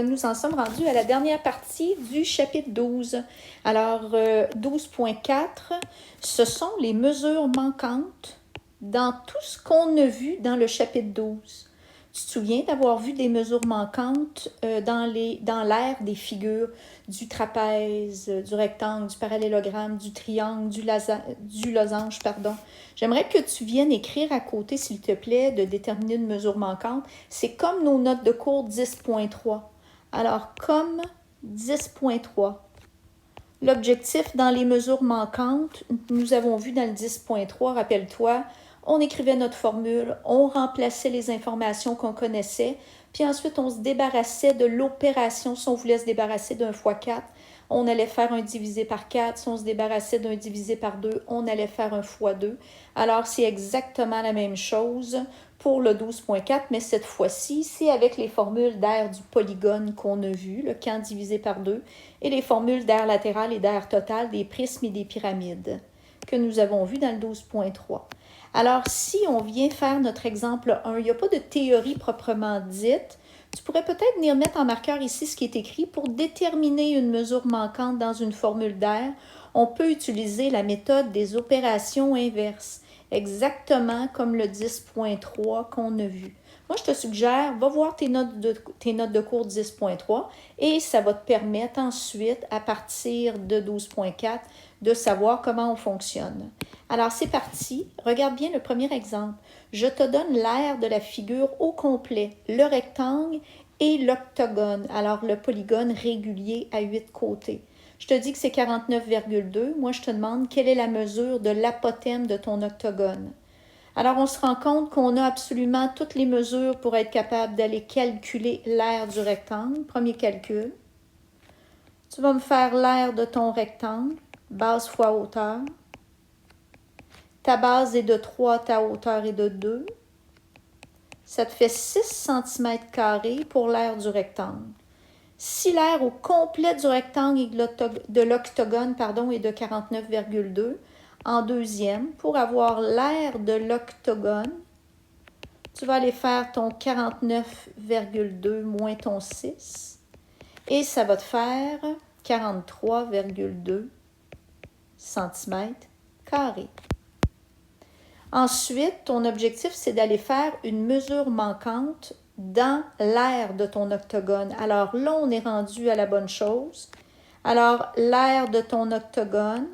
Nous en sommes rendus à la dernière partie du chapitre 12. Alors, 12.4, ce sont les mesures manquantes dans tout ce qu'on a vu dans le chapitre 12. Tu te souviens d'avoir vu des mesures manquantes dans l'aire des figures du trapèze, du rectangle, du parallélogramme, du triangle, du losange, pardon. J'aimerais que tu viennes écrire à côté, s'il te plaît, de déterminer une mesure manquante. C'est comme nos notes de cours 10.3. Alors, comme 10.3, l'objectif dans les mesures manquantes, nous avons vu dans le 10.3, rappelle-toi, on écrivait notre formule, on remplaçait les informations qu'on connaissait, puis ensuite on se débarrassait de l'opération. Si on voulait se débarrasser d'un fois 4, on allait faire un divisé par 4. Si on se débarrassait d'un divisé par 2, on allait faire un fois 2. Alors, c'est exactement la même chose pour le 12.4, mais cette fois-ci, c'est avec les formules d'aire du polygone qu'on a vu, le camp divisé par 2, et les formules d'aire latérale et d'aire totale des prismes et des pyramides que nous avons vu dans le 12.3. Alors, si on vient faire notre exemple 1, il n'y a pas de théorie proprement dite. Tu pourrais peut-être venir mettre en marqueur ici ce qui est écrit. Pour déterminer une mesure manquante dans une formule d'aire, on peut utiliser la méthode des opérations inverses, exactement comme le 10.3 qu'on a vu. Moi, je te suggère, va voir tes notes de cours 10.3 et ça va te permettre ensuite, à partir de 12.4, de savoir comment on fonctionne. Alors, c'est parti. Regarde bien le premier exemple. Je te donne l'aire de la figure au complet, le rectangle et l'octogone, alors le polygone régulier à 8 côtés. Je te dis que c'est 49,2. Moi, je te demande quelle est la mesure de l'apothème de ton octogone. Alors, on se rend compte qu'on a absolument toutes les mesures pour être capable d'aller calculer l'aire du rectangle. Premier calcul. Tu vas me faire l'aire de ton rectangle, base fois hauteur. Ta base est de 3, ta hauteur est de 2. Ça te fait 6 cm² pour l'aire du rectangle. Si l'aire au complet du rectangle et de l'octogone est de 49,2, en deuxième, pour avoir l'aire de l'octogone, tu vas aller faire ton 49,2 moins ton 6 et ça va te faire 43,2 cm². Ensuite, ton objectif, c'est d'aller faire une mesure manquante dans l'aire de ton octogone. Alors là, on est rendu à la bonne chose. Alors, l'aire de ton octogone,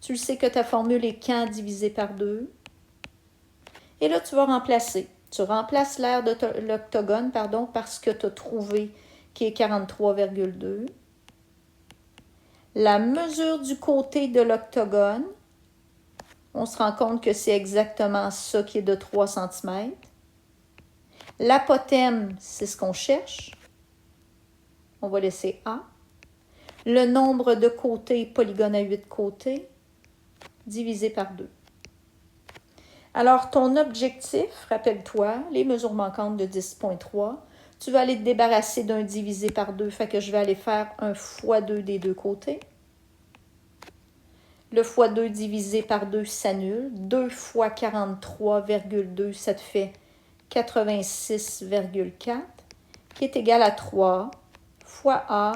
tu le sais que ta formule est camp divisé par 2. Et là, tu vas remplacer. Tu remplaces l'aire de l'octogone, parce que tu as trouvé qui est 43,2. La mesure du côté de l'octogone, on se rend compte que c'est exactement ça qui est de 3 cm. L'apothème, c'est ce qu'on cherche. On va laisser A. Le nombre de côtés, polygone à 8 côtés, divisé par 2. Alors, ton objectif, rappelle-toi, les mesures manquantes de 10.3, tu vas aller te débarrasser d'un divisé par 2, fait que je vais aller faire un fois 2 des deux côtés. Le fois 2 divisé par 2 s'annule. 2 fois 43,2, ça te fait 86,4, qui est égal à 3 fois A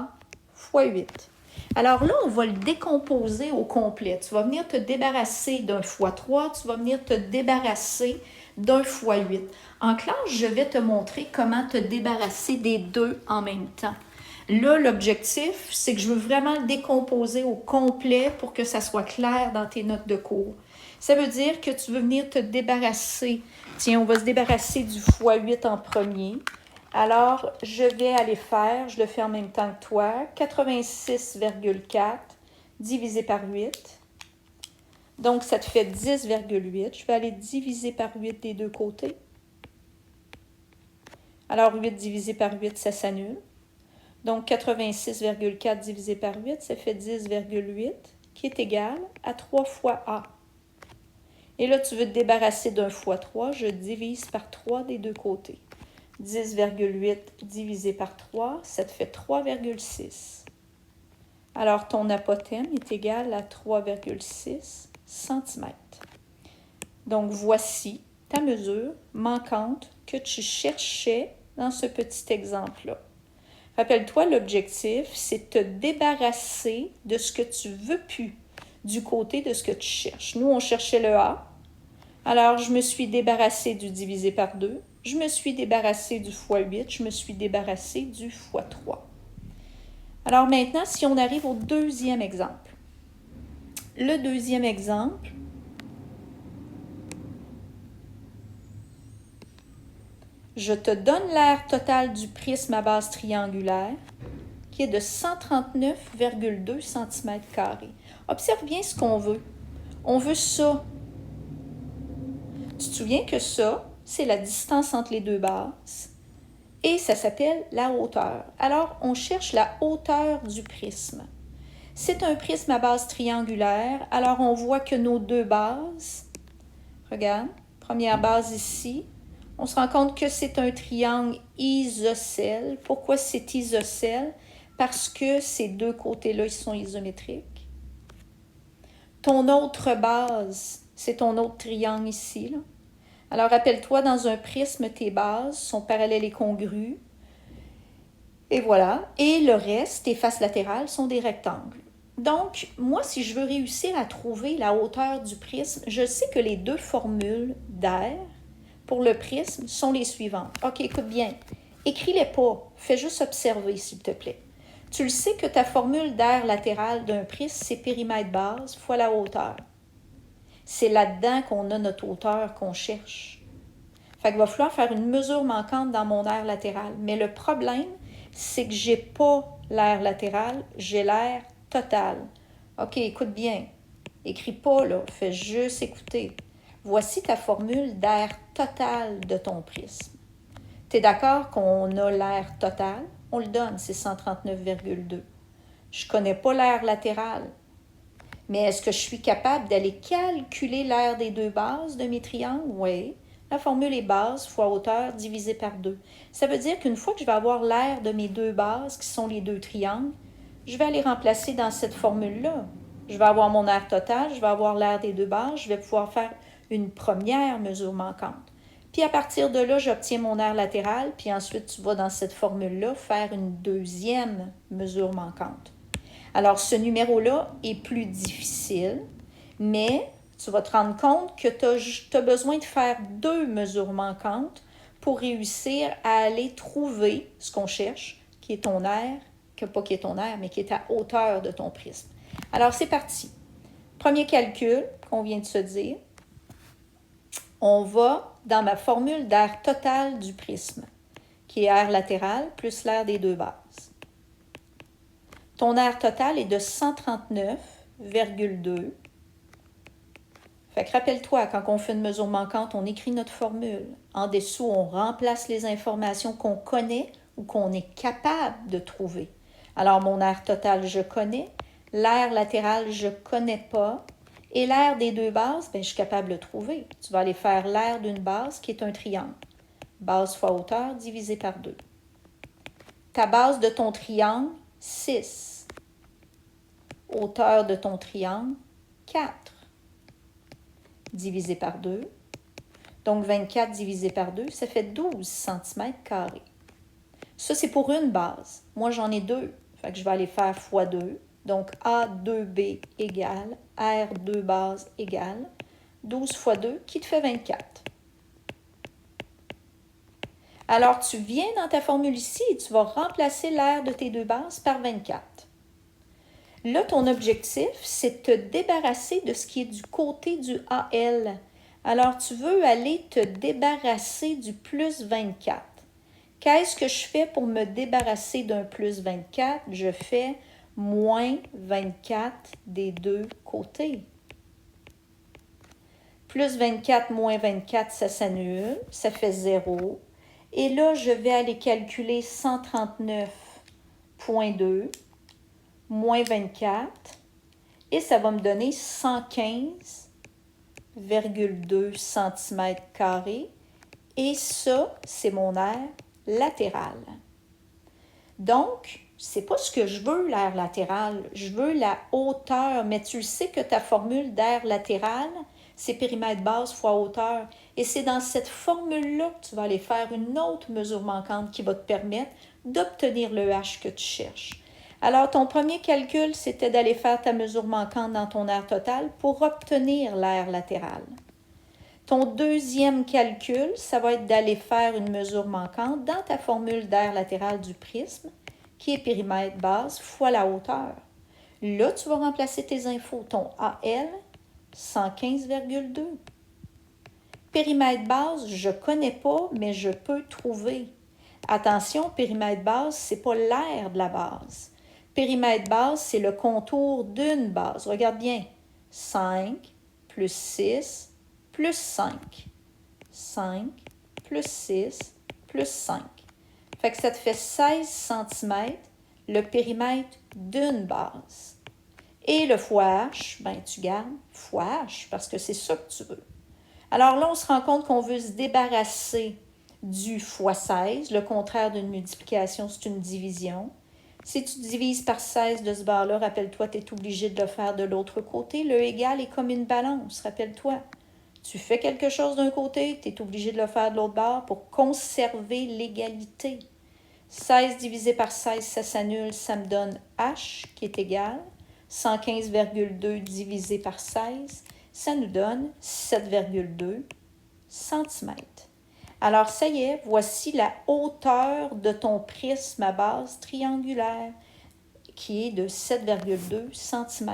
fois 8. Alors là, on va le décomposer au complet. Tu vas venir te débarrasser d'un fois 3, tu vas venir te débarrasser d'un fois 8. En classe, je vais te montrer comment te débarrasser des deux en même temps. Là, l'objectif, c'est que je veux vraiment le décomposer au complet pour que ça soit clair dans tes notes de cours. Ça veut dire que tu veux venir te débarrasser. Tiens, on va se débarrasser du fois 8 en premier. Alors, je vais aller faire, je le fais en même temps que toi, 86,4 divisé par 8. Donc, ça te fait 10,8. Je vais aller diviser par 8 des deux côtés. Alors, 8 divisé par 8, ça s'annule. Donc, 86,4 divisé par 8, ça fait 10,8, qui est égal à 3 fois A. Et là, tu veux te débarrasser d'un fois 3, je divise par 3 des deux côtés. 10,8 divisé par 3, ça te fait 3,6. Alors, ton apothème est égal à 3,6 cm. Donc, voici ta mesure manquante que tu cherchais dans ce petit exemple-là. Rappelle-toi, l'objectif, c'est de te débarrasser de ce que tu veux plus du côté de ce que tu cherches. Nous, on cherchait le A. Alors, je me suis débarrassée du divisé par 2. Je me suis débarrassée du fois 8. Je me suis débarrassée du fois 3. Alors maintenant, si on arrive au deuxième exemple. Le deuxième exemple, je te donne l'aire totale du prisme à base triangulaire qui est de 139,2 cm². Observe bien ce qu'on veut. On veut ça. Tu te souviens que ça, c'est la distance entre les deux bases et ça s'appelle la hauteur. Alors, on cherche la hauteur du prisme. C'est un prisme à base triangulaire, alors on voit que nos deux bases, regarde, première base ici, on se rend compte que c'est un triangle isocèle. Pourquoi c'est isocèle? Parce que ces deux côtés-là, ils sont isométriques. Ton autre base, c'est ton autre triangle ici, là. Alors, rappelle-toi, dans un prisme, tes bases sont parallèles et congrues. Et voilà. Et le reste, tes faces latérales, sont des rectangles. Donc, moi, si je veux réussir à trouver la hauteur du prisme, je sais que les deux formules d'air pour le prisme sont les suivantes. OK, écoute bien. Écris-les pas. Fais juste observer, s'il te plaît. Tu le sais que ta formule d'air latéral d'un prisme, c'est périmètre base fois la hauteur. C'est là-dedans qu'on a notre hauteur qu'on cherche. Fait qu'il va falloir faire une mesure manquante dans mon aire latéral. Mais le problème, c'est que j'ai pas l'aire latéral, j'ai l'aire total. OK, écoute bien. Écris pas, là. Fais juste écouter. Voici ta formule d'aire total de ton prisme. Tu es d'accord qu'on a l'aire total? On le donne, c'est 139,2. Je ne connais pas l'aire latérale. Mais est-ce que je suis capable d'aller calculer l'aire des deux bases de mes triangles? Oui. La formule est base fois hauteur divisé par 2. Ça veut dire qu'une fois que je vais avoir l'aire de mes deux bases, qui sont les deux triangles, je vais aller remplacer dans cette formule-là. Je vais avoir mon aire totale, je vais avoir l'aire des deux bases, je vais pouvoir faire une première mesure manquante. Puis à partir de là, j'obtiens mon aire latérale, puis ensuite tu vas dans cette formule-là faire une deuxième mesure manquante. Alors, ce numéro-là est plus difficile, mais tu vas te rendre compte que tu as besoin de faire deux mesures manquantes pour réussir à aller trouver ce qu'on cherche, qui est ton aire, pas qui est ton aire, mais qui est à hauteur de ton prisme. Alors, c'est parti. Premier calcul qu'on vient de se dire. On va dans ma formule d'aire totale du prisme, qui est aire latérale plus l'aire des deux bases. Ton aire totale est de 139,2. Fait que rappelle-toi, quand on fait une mesure manquante, on écrit notre formule. En dessous, on remplace les informations qu'on connaît ou qu'on est capable de trouver. Alors, mon aire totale, je connais. L'aire latérale, je ne connais pas. Et l'aire des deux bases, je suis capable de le trouver. Tu vas aller faire l'aire d'une base qui est un triangle. Base fois hauteur divisé par 2. Ta base de ton triangle, 6. Hauteur de ton triangle, 4. Divisé par 2. Donc, 24 divisé par 2, ça fait 12 cm². Ça, c'est pour une base. Moi, j'en ai deux. Fait que je vais aller faire fois 2. Donc, A2B égale R2 base égale 12 fois 2, qui te fait 24. Alors, tu viens dans ta formule ici et tu vas remplacer l'aire de tes deux bases par 24. Là, ton objectif, c'est de te débarrasser de ce qui est du côté du AL. Alors, tu veux aller te débarrasser du plus 24. Qu'est-ce que je fais pour me débarrasser d'un plus 24? Je fais moins 24 des deux côtés. Plus 24 moins 24, ça s'annule, ça fait 0. Et là, je vais aller calculer 139,2 moins 24. Et ça va me donner 115,2 cm². Et ça, c'est mon aire latérale. Donc, c'est pas ce que je veux, l'aire latérale. Je veux la hauteur. Mais tu sais que ta formule d'aire latérale, c'est périmètre base fois hauteur. Et c'est dans cette formule-là que tu vas aller faire une autre mesure manquante qui va te permettre d'obtenir le H que tu cherches. Alors, ton premier calcul, c'était d'aller faire ta mesure manquante dans ton aire totale pour obtenir l'aire latérale. Ton deuxième calcul, ça va être d'aller faire une mesure manquante dans ta formule d'aire latérale du prisme, qui est périmètre base fois la hauteur. Là, tu vas remplacer tes infos. Ton AL, 115,2. Périmètre base, je ne connais pas, mais je peux trouver. Attention, périmètre base, ce n'est pas l'aire de la base. Périmètre base, c'est le contour d'une base. Regarde bien. 5 plus 6 plus 5. 5 plus 6 plus 5. Fait que ça te fait 16 cm le périmètre d'une base. Et le fois H, ben tu gardes fois H parce que c'est ça que tu veux. Alors là, on se rend compte qu'on veut se débarrasser du fois 16. Le contraire d'une multiplication, c'est une division. Si tu divises par 16 de ce bord-là, rappelle-toi, tu es obligé de le faire de l'autre côté. Le égal est comme une balance, rappelle-toi. Tu fais quelque chose d'un côté, tu es obligé de le faire de l'autre bord pour conserver l'égalité. 16 divisé par 16, ça s'annule, ça me donne H qui est égal. 115,2 divisé par 16, ça nous donne 7,2 cm. Alors, ça y est, voici la hauteur de ton prisme à base triangulaire qui est de 7,2 cm.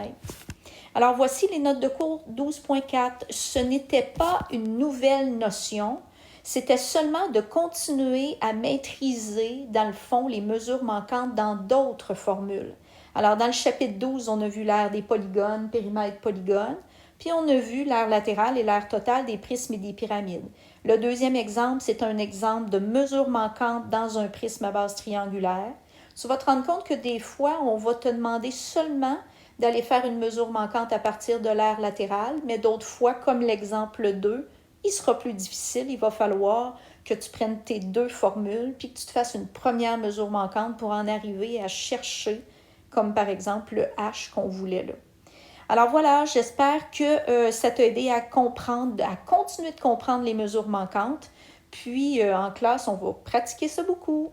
Alors, voici les notes de cours 12.4. Ce n'était pas une nouvelle notion, c'était seulement de continuer à maîtriser, dans le fond, les mesures manquantes dans d'autres formules. Alors, dans le chapitre 12, on a vu l'aire des polygones, périmètre polygone, puis on a vu l'aire latérale et l'aire totale des prismes et des pyramides. Le deuxième exemple, c'est un exemple de mesure manquante dans un prisme à base triangulaire. Tu vas te rendre compte que des fois, on va te demander seulement d'aller faire une mesure manquante à partir de l'aire latérale, mais d'autres fois, comme l'exemple 2, il sera plus difficile. Il va falloir que tu prennes tes deux formules puis que tu te fasses une première mesure manquante pour en arriver à chercher, comme par exemple le H qu'on voulait là. Alors voilà, j'espère que ça t'a aidé à comprendre, à continuer de comprendre les mesures manquantes. Puis en classe, on va pratiquer ça beaucoup.